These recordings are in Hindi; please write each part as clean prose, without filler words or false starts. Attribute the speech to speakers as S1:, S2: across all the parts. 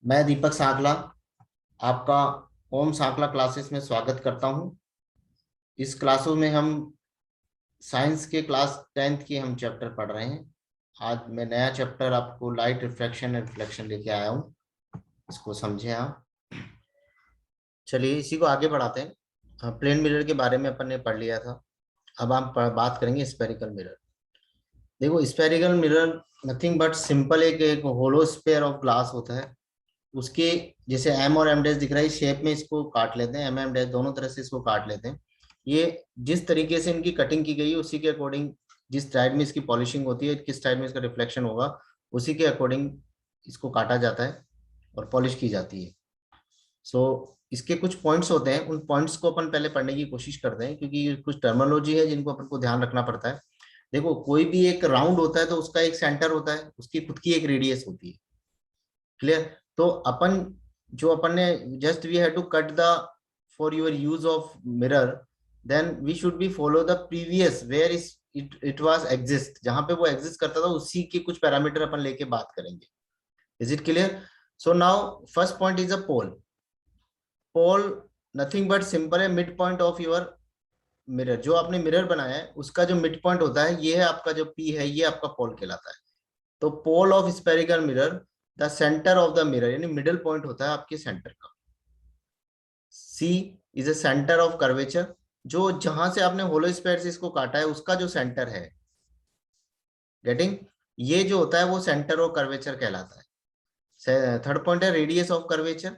S1: मैं दीपक सांकला आपका ओम सांकला क्लासेस में स्वागत करता हूं। इस क्लासों में हम साइंस के क्लास 10th के हम चैप्टर पढ़ रहे हैं। आज मैं नया चैप्टर आपको लाइट रिफ्रैक्शन एंड रिफ्लेक्शन लेके आया हूं। इसको समझें आप। चलिए इसी को आगे बढ़ाते हैं। प्लेन मिरर के बारे में अपन ने पढ़ लिया था। अब हम बात करेंगे स्पेरिकल मिरर। देखो spherical mirror nothing but simple एक होलो स्फीयर ऑफ ग्लास होता है। उसके जैसे एम और एम डैश दिख रहा है, इस शेप में इसको काट लेते हैं। एम एम डैश दोनों तरह से इसको काट लेते हैं। ये जिस तरीके से इनकी कटिंग की गई है उसी के अकॉर्डिंग, जिस साइड में इसकी पॉलिशिंग होती है, किस साइड में इसका रिफ्लेक्शन होगा, उसी के अकॉर्डिंग इसको काटा जाता है और पॉलिश की जाती है। सो इसके कुछ पॉइंट्स होते हैं, उन पॉइंट्स को अपन पहले पढ़ने की कोशिश करते हैं क्योंकि कुछ टर्मिनोलॉजी है जिनको अपन को ध्यान रखना पड़ता है। देखो कोई भी एक राउंड होता है तो उसका एक सेंटर होता है, उसकी खुद की एक रेडियस होती है। क्लियर। तो अपन ने just we have to cut the for your use of mirror, then we should be follow the previous where is it was exist, जहां पे वो एग्जिस्ट करता था उसी के कुछ पैरामीटर अपन लेके बात करेंगे। Is it clear? So now first point is a pole. Pole nothing but simple है mid point of your mirror. जो आपने मिरर बनाया है उसका जो मिड पॉइंट होता है, ये है आपका जो पी है, ये आपका पोल कहलाता है। तो pole of spherical mirror, the centre of the mirror, यानी मिडिल पॉइंट होता है आपके सेंटर का। C is a centre of curvature, जो जहां से आपने होलो स्फीयर से इसको काटा है उसका जो सेंटर है, गेटिंग, ये जो होता है वो सेंटर ऑफ कर्वेचर कहलाता है। थर्ड पॉइंट है रेडियस ऑफ कर्वेचर,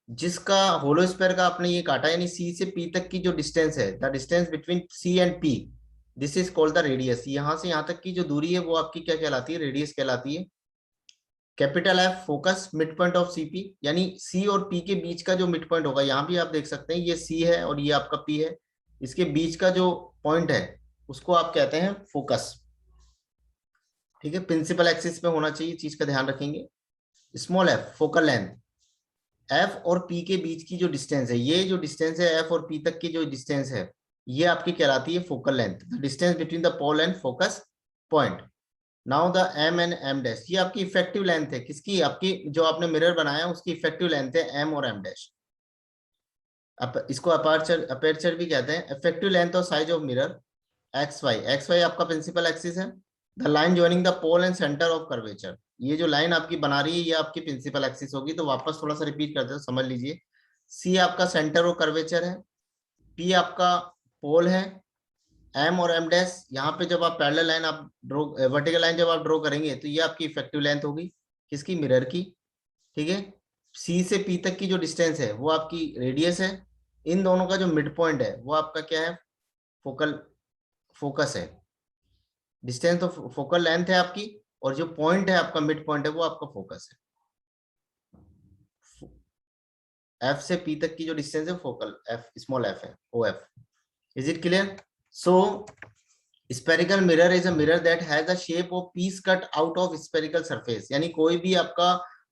S1: जिसका होलो स्फीयर का आपने ये काटा, यानी सी से पी तक की जो डिस्टेंस है, the distance between C and P, this is called the radius. यहां से यहां तक की जो दूरी है वो आपकी क्या कहलाती है? रेडियस कहलाती है। Capital F focus mid point of CP, यानी सी और पी के बीच का जो मिड पॉइंट होगा, यहाँ भी आप देख सकते हैं ये सी है और ये आपका पी है, इसके बीच का जो पॉइंट है उसको आप कहते हैं फोकस। ठीक है, प्रिंसिपल एक्सिस में होना चाहिए, चीज का ध्यान रखेंगे। Small F focal length, F और पी के बीच की जो डिस्टेंस है, ये जो डिस्टेंस है एफ और पी तक की जो डिस्टेंस है, ये आपकी कहलाती है focal length, the distance between the pole and focus point. Now the M and M dash, ये आपकी इफेक्टिव लेंथ है, किसकी? आपकी जो आपने मिरर बनाया उसकी इफेक्टिव लेंथ है एम और एम डैश। इसको अपर्चर अपर्चर भी कहते हैं। इफेक्टिव लेंथ और size of mirror X Y आपका प्रिंसिपल एक्सिस है। The line joining the pole and centre of curvature, ये जो लाइन आपकी बना रही है ये आपकी प्रिंसिपल एक्सिस होगी। तो वापस थोड़ा सा रिपीट करते हो, समझ लीजिए। सी आपका सेंटर ऑफ कर्वेचर है, पी आपका पोल है, एम और एम डैश, यहाँ पे जब आप पैरेलल लाइन आप ड्रॉ, वर्टिकल लाइन जब आप ड्रॉ करेंगे तो ये आपकी इफेक्टिव लेंथ होगी, किसकी? मिरर की। ठीक है, सी से पी तक की जो डिस्टेंस है वो आपकी रेडियस है। इन दोनों का जो मिड पॉइंट है वो आपका क्या है? फोकल फोकस है। डिस्टेंस तो फोकल लेंथ है आपकी, और जो पॉइंट है आपका मिड पॉइंट है वो आपका फोकस है। एफ से पी तक की जो डिस्टेंस है फोकल एफ, स्मॉल एफ है, O F. Is it clear? So spherical mirror is a mirror that has a shape of piece cut out of spherical surface, यानी कोई भी आपका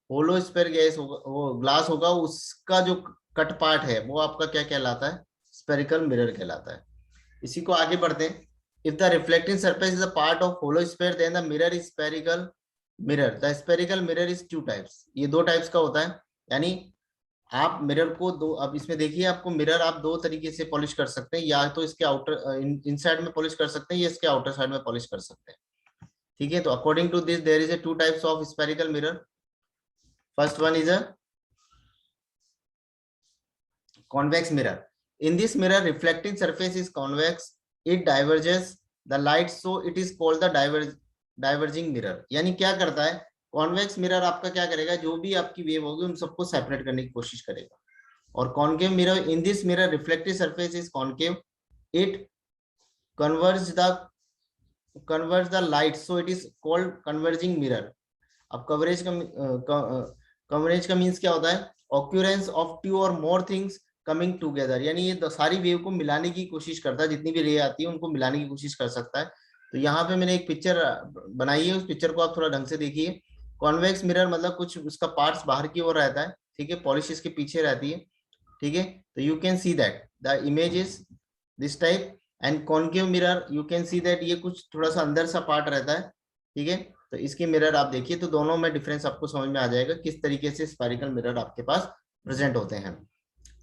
S1: होलो स्फीयर गैस होगा, वो ग्लास होगा, उसका जो कट पार्ट है वो आपका क्या कहलाता है? स्पेरिकल मिरर कहलाता है। इसी को आगे बढ़ते हैं। If the reflecting surface is a part of hollow sphere then the mirror is spherical mirror. The spherical mirror is two types, ये दो टाइप्स का होता है। यानी आप मिरर को दो, अब इसमें देखिए आपको मिरर आप दो तरीके से पॉलिश कर सकते हैं, या तो इसके आउटर इनसाइड में पॉलिश कर सकते हैं या इसके आउटर साइड में पॉलिश कर सकते हैं। ठीक है, तो according to this there is a two types of spherical mirror. First one is a convex mirror. In this mirror reflecting surface is convex, it diverges the light, so it is called the diverging mirror। यानी क्या करता है? कॉन्वेक्स मिरर आपका क्या करेगा? जो भी आपकी वेव होगी उन सबको सेपरेट करने की कोशिश करेगा। और concave mirror, in this mirror reflective surface is concave, it converge the converge the light, so it is called converging mirror। अब कवरेज का मीन्स क्या होता है? ऑक्यूरेंस ऑफ टू और मोर थिंग्स कमिंग टूगेदर, यानी ये सारी वेव को मिलाने की कोशिश करता है, जितनी भी रे आती है उनको मिलाने की कोशिश कर सकता है। तो यहाँ पे मैंने एक पिक्चर बनाई है, उस पिक्चर को आप थोड़ा ढंग से देखिए। कॉन्वेक्स मिरर मतलब कुछ उसका पार्ट्स बाहर की ओर रहता है, ठीक है, पॉलिश इसके पीछे रहती है। ठीक है, तो you can see that the image is this type. And concave mirror you can see that ये कुछ थोड़ा सा अंदर सा पार्ट रहता है। ठीक है, तो इसकी मिरर आप देखिए तो दोनों में डिफरेंस आपको समझ में आ जाएगा किस तरीके से स्फेरिकल मिरर आपके पास प्रेजेंट होते हैं।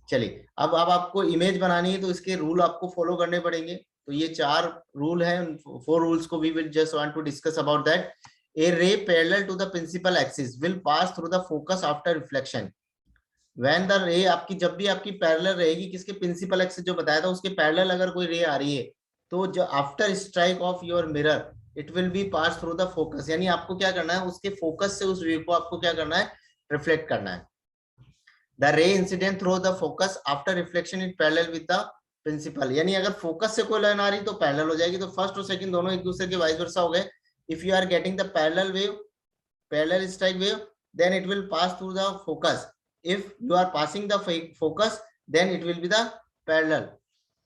S1: चलिए अब आपको इमेज बनानी है तो इसके रूल आपको फॉलो करने पड़ेंगे। तो ये 4 रूल है, 4 रूल्स को we will just want to discuss about that. A ray parallel to the principal axis will pass through the focus after reflection. When the ray आपकी जब भी आपकी पैरेलल रहेगी किसके प्रिंसिपल एक्सिस जो बताया था उसके पैरेलल अगर कोई रे आ रही है तो जो after strike off your mirror it will B pass through the focus, यानी आपको क्या करना है उसके फोकस से उस रे को आपको क्या करना है रिफ्लेक्ट करना है। The ray incident through the focus after reflection it parallel with the principal, यानी अगर फोकस से कोई लाइन आ रही तो पैरेलल हो जाएगी। तो फर्स्ट और सेकंड दोनों एक दूसरे के वाइस वर्सा हो गए। If you are getting the parallel wave, parallel strike wave, then it will pass through the focus. if you are passing the focus then it will be the parallel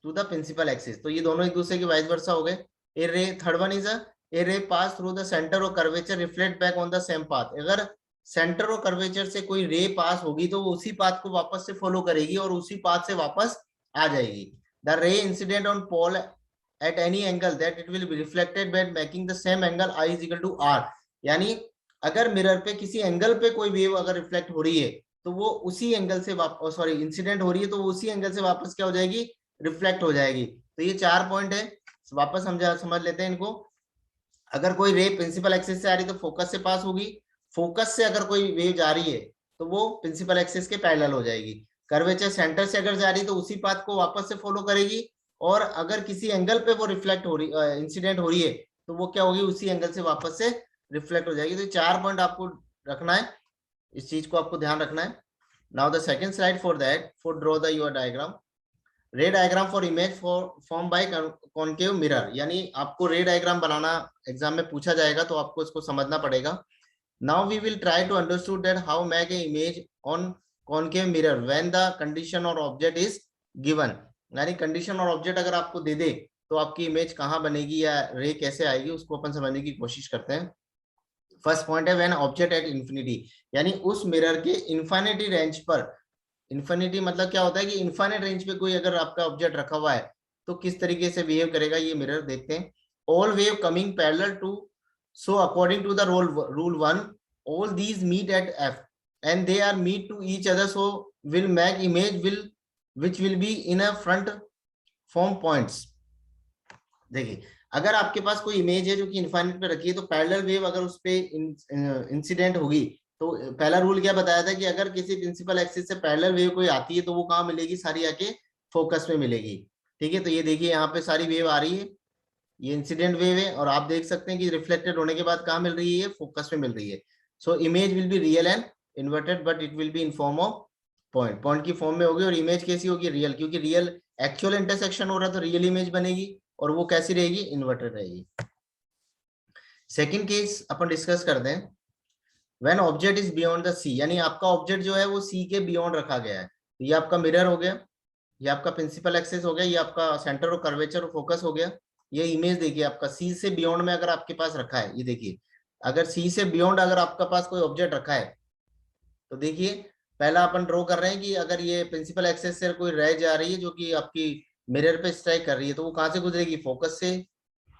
S1: to the principal axis। तो ये दोनों एक दूसरे के वाइस वर्सा हो गए। a ray, third one is a ray pass through the center or curvature reflect back on the same path। अगर सेंटर और कर्वेचर से कोई रे पास होगी तो वो उसी पाथ को वापस से फॉलो करेगी और उसी पाथ से वापस आ जाएगी। The ray incident on pole at any angle that it will be reflected by making the same angle I is equal to R, यानी अगर मिरर पे किसी एंगल पे कोई वेव अगर रिफ्लेक्ट हो रही है तो वो उसी एंगल से वापस, सॉरी इंसिडेंट हो रही है तो वो उसी एंगल से वापस क्या हो जाएगी रिफ्लेक्ट हो जाएगी। तो ये 4 पॉइंट है, वापस हम समझ लेते हैं इनको। अगर कोई रे प्रिंसिपल एक्सिस से आ रही तो फोकस से पास होगी, फोकस से अगर कोई वेव जा रही है तो वो प्रिंसिपल एक्सिस के पैरेलल हो जाएगी। कर्वेचर सेंटर से अगर जा रही है तो उसी पाथ को वापस से फॉलो करेगी, और अगर किसी एंगल पे वो रिफ्लेक्ट हो रही इंसिडेंट हो रही है तो वो क्या होगी उसी एंगल से वापस से रिफ्लेक्ट हो जाएगी। तो 4 पॉइंट आपको रखना है, इस चीज को आपको ध्यान रखना है। Now the second slide for that, for draw the your diagram, रे diagram for image for form by concave mirror, यानी आपको रे डायग्राम बनाना एग्जाम में पूछा जाएगा तो आपको इसको समझना पड़ेगा। Now we will try to understood that how make a image on concave mirror when the condition और ऑब्जेक्ट इज गिवन, यानी कंडीशन और ऑब्जेक्ट अगर आपको दे दे तो आपकी इमेज कहाँ बनेगी या रे कैसे आएगी उसको अपन समझने की कोशिश करते हैं। फर्स्ट पॉइंट है व्हेन ऑब्जेक्ट एट इंफिनिटी, यानी उस मिरर के इन्फिनिटी रेंज पर, इन्फिनिटी मतलब क्या होता है कि इन्फिनिट रेंज पे कोई अगर आपका ऑब्जेक्ट रखा हुआ है तो किस तरीके से बिहेव करेगा ये मिरर देखते हैं। All wave coming parallel to, so according to the rule 1 all these meet at F and they are meet to each other, so will make image will which will be in a front form points. देखिए अगर आपके पास कोई इमेज है जो कि इनफाइनाइट पे रखी है तो पैरेलल वेव अगर उस पे इंसिडेंट होगी तो पहला रूल क्या बताया था कि अगर किसी प्रिंसिपल एक्सिस से पैरेलल वेव कोई आती है तो वो कहाँ मिलेगी, सारी आके फोकस में मिलेगी। ठीक है, तो ये देखिए यहाँ पे सारी वेव आ रही है, ये इंसिडेंट वेव है और आप देख सकते हैं कि रिफ्लेक्टेड होने के बाद कहाँ मिल रही है, फोकस में मिल रही है। So image will be real and inverted but it will be in form of point, point की फॉर्म में होगी। और इमेज कैसी होगी, रियल, क्योंकि रियल एक्चुअल इंटरसेक्शन हो रहा है तो रियल इमेज बनेगी और वो कैसी रहेगी, इन्वर्टेड रहेगी। सेकंड केस अपन डिस्कस करते हैं, when object is beyond the C, यानी आपका ऑब्जेक्ट जो है वो सी के बियॉन्ड रखा गया है। तो ये आपका मिरर हो गया, ये आपका प्रिंसिपल एक्सिस हो गया, ये आपका सेंटर और कर्वेचर और फोकस हो गया। ये इमेज देखिए आपका सी से बियॉन्ड में अगर आपके पास रखा है, ये देखिए अगर सी से बियॉन्ड अगर आपका पास कोई ऑब्जेक्ट रखा है तो देखिए पहला अपन ड्रॉ कर रहे हैं कि अगर ये प्रिंसिपल एक्सिस से कोई रे जा रही है जो कि आपकी मिरर पे स्ट्राइक कर रही है तो वो कहाँ से गुजरेगी, फोकस से।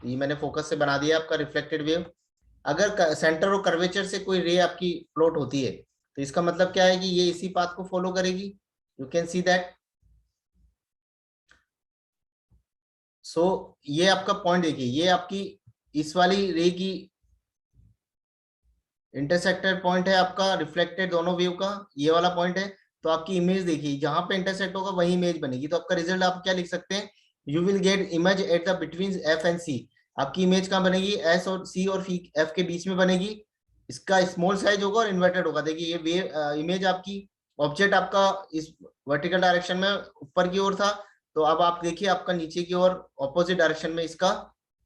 S1: ये मैंने फोकस से बना दिया आपका रिफ्लेक्टेड वेव। अगर सेंटर और कर्वेचर से कोई रे आपकी फ्लोट होती है तो इसका मतलब क्या है कि ये इसी पाथ को फॉलो करेगी, यू कैन सी दैट। सो ये आपका पॉइंट देखिए, ये आपकी इस वाली रे की इंटरसेक्टेड पॉइंट है आपका रिफ्लेक्टेड दोनों वेव का, ये वाला पॉइंट है। तो आपकी इमेज देखिए जहां पे इंटरसेक्ट होगा वही इमेज बनेगी। तो आपका रिजल्ट आप क्या लिख सकते हैं, you will get image at the between F and C. आपकी इमेज कहाँ बनेगी, एस और सी और एफ के बीच में बनेगी। इसका स्मॉल साइज होगा और इन्वर्टेड होगा। देखिए ये वेव इमेज आपकी, ऑब्जेक्ट आपका इस वर्टिकल डायरेक्शन में ऊपर की ओर था, तो अब आप देखिए आपका नीचे की ओर ऑपोजिट डायरेक्शन में इसका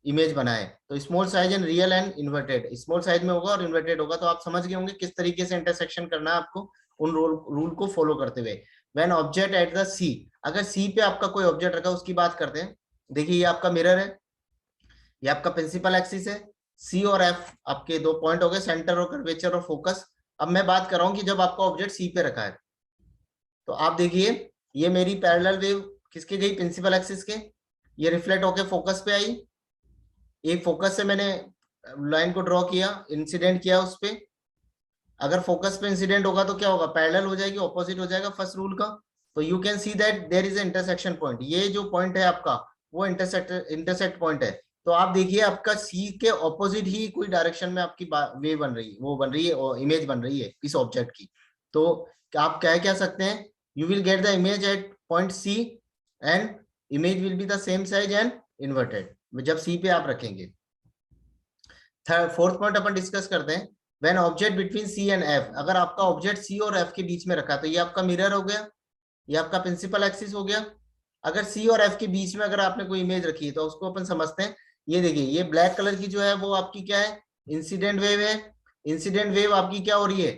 S1: इमेज बनाए। तो small size and real and inverted, small size में होगा और इन्वर्टेड होगा। तो आप समझ गए होंगे किस तरीके से इंटरसेक्शन करना है आपको उन रूल को फॉलो करते हुए। व्हेन ऑब्जेक्ट एट द सी, अगर सी पे आपका कोई ऑब्जेक्ट रखा उसकी बात करते हैं। देखिए ये आपका मिरर है, ये आपका प्रिंसिपल एक्सिस है, सी और एफ आपके 2 पॉइंट हो गए, सेंटर और कर्वेचर और फोकस। अब मैं बात कर रहा हूं कि जब आपका ऑब्जेक्ट सी पे रखा है तो आप देखिए ये मेरी पैरेलल वेव किसके गई, प्रिंसिपल एक्सिस के, ये रिफ्लेक्ट होके फोकस पे आई। एक फोकस से मैंने लाइन को ड्रॉ किया, इंसिडेंट किया उस पे, अगर फोकस पे इंसिडेंट होगा तो क्या होगा, पैरेलल हो जाएगी, ऑपोजिट हो जाएगा फर्स्ट रूल का। तो you can see that there is intersection point, ये जो पॉइंट है आपका वो इंटरसेक्ट पॉइंट है। तो आप देखिए आपका सी के ऑपोजिट ही कोई डायरेक्शन में आपकी वे बन रही है, वो बन रही है और इमेज बन रही है इस ऑब्जेक्ट की। तो आप क्या सकते हैं, you will get the image at point C and image will be the same size and inverted, जब सी पे आप रखेंगे। फोर्थ पॉइंट अपन डिस्कस करते हैं, when object between C and F, अगर आपका ऑब्जेक्ट सी और एफ के बीच में रखा तो ये आपका मिरर हो गया, ये आपका प्रिंसिपल एक्सिस हो गया। अगर सी और एफ के बीच में अगर आपने कोई इमेज रखी है तो उसको अपन समझते हैं। ये देखिए ये ब्लैक कलर की जो है वो आपकी क्या है, इंसिडेंट वेव है। इंसिडेंट वेव आपकी क्या हो रही है,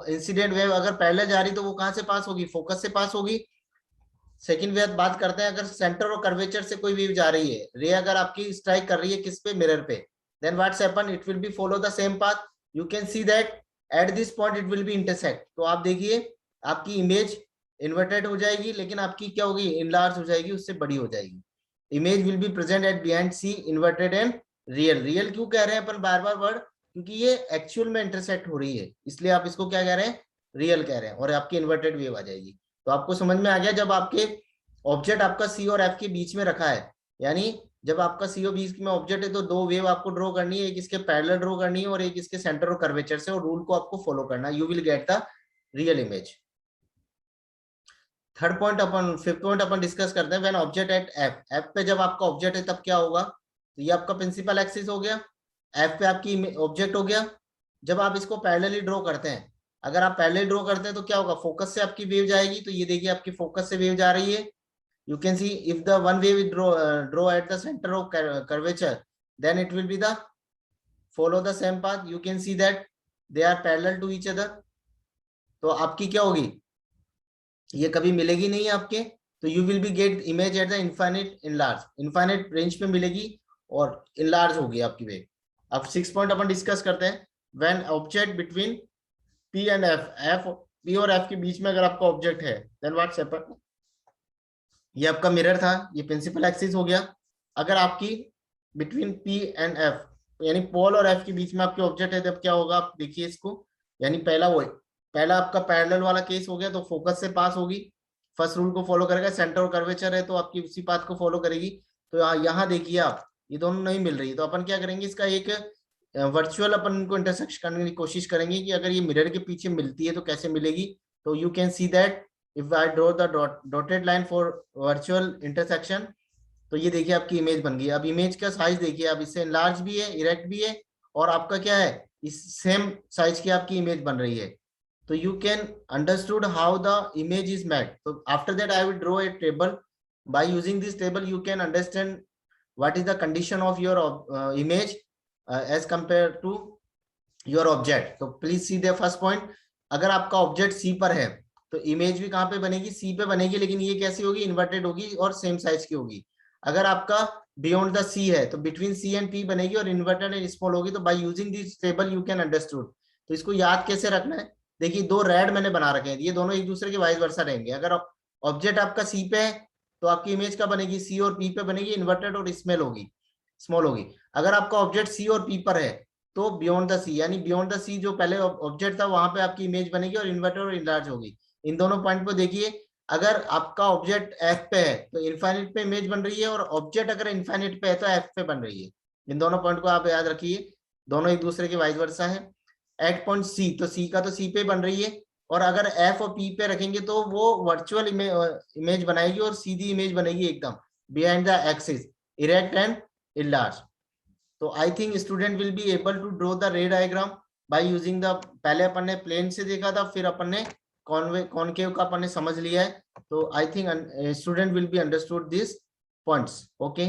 S1: इंसिडेंट वेव अगर पैरेलल जा रही तो वो कहां से पास होगी, फोकस से पास होगी। सेकंड वेव बात करते हैं, अगर सेंटर और कर्वेचर से कोई वेव जा रही है, रे अगर आपकी स्ट्राइक कर रही है किस पे, मिरर पे, then what's happen, it will be follow the same path, you can see that at this point it will be intersect। तो आप देखिए आपकी इमेज इन्वर्टेड हो जाएगी, लेकिन आपकी क्या होगी, इनलार्ज हो जाएगी, उससे बड़ी हो जाएगी। Image will be present at behind C inverted and real. Real क्यों कह रहे हैं अपन बार बार वर्ड, क्योंकि ये एक्चुअल में इंटरसेक्ट हो रही है, इसलिए आप इसको क्या कह रहे हैं, रियल कह रहे हैं, और आपकी इन्वर्टेड वेव आ जाएगी। तो आपको समझ में आ गया, जब आपके ऑब्जेक्ट आपका सी और एफ के बीच में रखा है, यानी जब आपका सीओ बीच में ऑब्जेक्ट है तो दो वेव आपको ड्रॉ करनी है, एक इसके पैरेलल ड्रॉ करनी है और एक इसके सेंटर और कर्वेचर से, और रूल को आपको फॉलो करना है, you will get the real image. Third point upon, fifth point upon discuss करते हैं, when object at F, F पे जब आपका ऑब्जेक्ट है तब क्या होगा, तो ये आपका प्रिंसिपल एक्सिस हो गया, एफ पे आपकी ऑब्जेक्ट हो गया। जब आप इसको पैरेलली ड्रॉ करते हैं, अगर आप पैरेलली ड्रॉ करते हैं तो क्या होगा, फोकस से आपकी वेव जाएगी, तो ये देखिए आपकी फोकस से वेव जा रही है। You can see if the one wave is draw at the center of curvature, then it will be the follow the same path. You can see that they are parallel to each other। तो आपकी क्या होगी, ये कभी मिलेगी नहीं आपके, तो you will be get image at the infinite enlarge, infinite range पे मिलेगी और enlarge होगी आपकी वेव। अब 6 पॉइंट अपन डिस्कस करते हैं, when object between P and F, P और F के बीच में अगर आपका ऑब्जेक्ट है, then what's happen, ये आपका मिरर था, ये प्रिंसिपल एक्सिस हो गया। अगर आपकी बिटवीन पी एंड एफ, यानी पोल और एफ के बीच में आपके ऑब्जेक्ट है, तब क्या होगा, आप देखिए इसको, यानी पहला आपका पैरेलल वाला केस हो गया, तो फोकस से पास होगी, फर्स्ट रूल को फॉलो करेगा, सेंटर और कर्वेचर है तो आपकी उसी पाथ को फॉलो करेगी। तो यहाँ देखिए आप, ये दोनों नहीं मिल रही, तो अपन क्या करेंगे, इसका एक वर्चुअल अपन इनको इंटरसेक्ट करने की कोशिश करेंगे कि अगर ये मिरर के पीछे मिलती है तो कैसे मिलेगी। तो you can see that if I draw the dotted line for virtual intersection, तो ये देखिए आपकी इमेज बन गई। अब इमेज का साइज देखिए, अब इससे लार्ज भी है, इरेक्ट भी है, और आपका क्या है, इस सेम साइज की आपकी इमेज बन रही है। तो you can understood how the image is made. तो after that I will draw a table, by using this table you can understand what is the condition of your image as compare to your object. तो please see the first point, अगर आपका ऑब्जेक्ट सी पर है तो इमेज भी कहां पे बनेगी, सी पे बनेगी, लेकिन ये कैसी होगी, इन्वर्टेड होगी और सेम साइज की होगी। अगर आपका बियॉन्ड द सी है तो बिटवीन सी एंड पी बनेगी और इन्वर्टेड एंड स्मॉल होगी। तो bye using this table you can understood. तो इसको याद कैसे रखना है, देखिए दो रेड मैंने बना रखे हैं, ये दोनों एक दूसरे के वाइस वर्सा रहेंगे। अगर ऑब्जेक्ट आपका सी पे है तो आपकी इमेज का बनेगी, सी और पी पे बनेगी, इन्वर्टेड और स्मॉल होगी। अगर आपका ऑब्जेक्ट सी और पी पर है तो बियॉन्ड द सी, यानी बियॉन्ड द सी जो पहले ऑब्जेक्ट था वहां पे आपकी इमेज बनेगी और इन्वर्टेड और इनलार्ज होगी। इन दोनों पॉइंट को देखिए, अगर आपका ऑब्जेक्ट एफ पे है तो इनफाइनिट पे इमेज बन रही है, और ऑब्जेक्ट अगर इनफाइनिट पे है तो एफ पे बन रही है। इन दोनों पॉइंट को आप याद रखिए, दोनों एक दूसरे के वाइस वर्सा है। एट पॉइंट सी, तो सी का तो सी पे बन रही है, और अगर एफ और पी पे रखेंगे तो वो वर्चुअल इमेज बनाएगी और सीधी इमेज बनेगी एकदम behind the axis, erect and enlarge. तो I think student will be able to draw the ray diagram by using the, पहले अपन ने प्लेन से देखा था, फिर अपन ने कॉनकेव का अपन ने समझ लिया है। तो I think student will be understood this points. Okay.